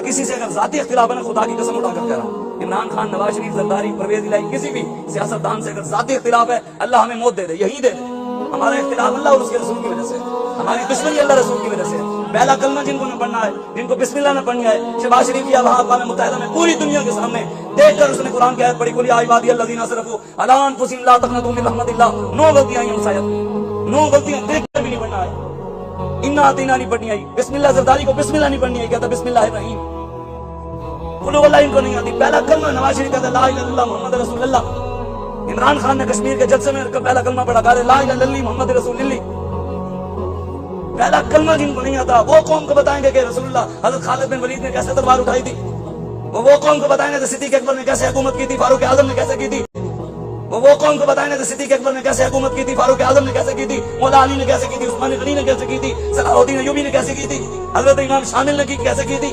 کسی سے اگر ذاتی اختلاف ہے نا، خدا کی قسم اٹھا کر کہہ رہا ہوں، عمران خان، نواز شریف، زرداری، پرویز الہی، کسی بھی سیاستدان سے اگر ذاتی اختلاف ہے، اللہ ہمیں موت دے دے، یہی دے دے۔ ہمارا اختلاف اللہ اور اس کے رسول کی وجہ سے، ہماری دشمنی اللہ رسول کی وجہ سے۔ پہلا کلمہ جن کو نہ پڑھنا ہے، جن کو بسم اللہ نہ پڑھنی ہے، شہباز شریف کی اقوام متحدہ میں پوری دنیا کے سامنے دیکھ کر اس نے قرآن کی آیت پڑھی، قل یا عبادی الذین اسرفوا علی انفسہم لا تقنطوا من رحمت اللہ۔ 9 غلطیاں ہیں شاید، 9 غلطیاں دیکھ کر بھی نہیں پڑھنا ہے۔ انا آتینا نہیں پڑھنی آئی، بسم اللہ زرداری کو بسم اللہ نہیں پڑھنی آئی، کہتا بسم اللہ الرحیم۔ قل هو اللہ ان کو نہیں آتی، پہلا کلمہ نواز شریف کہتا لا الہ الا اللہ محمد رسول اللہ۔ عمران خان نے کشمیر کے جلسے میں پہلا کلمہ پڑھا، کہا لا الہ الا اللہ محمد رسول اللہ۔ پہلا کلمہ جن کو نہیں آتا وہ قوم کو بتائیں گے کہ رسول اللہ، حضرت خالد بن ولید نے کیسے تلوار اٹھائی تھی، وہ قوم کو بتائیں گے کہ صدیق اکبر نے کیسے حکومت کی تھی، فاروق اعظم نے کیسے کی تھی، وہ قوم کو بتائیں گے کہ صدیق اکبر نے کیسے حکومت کی تھی، فاروق اعظم نے کیسے کی تھی، مولا علی نے کیسے کی تھی، عثمان غنی نے کیسے کی تھی، صلاح الدین ایوبی نے کیسے کی تھی، حضرت امام شامل نے کیسے کی تھی۔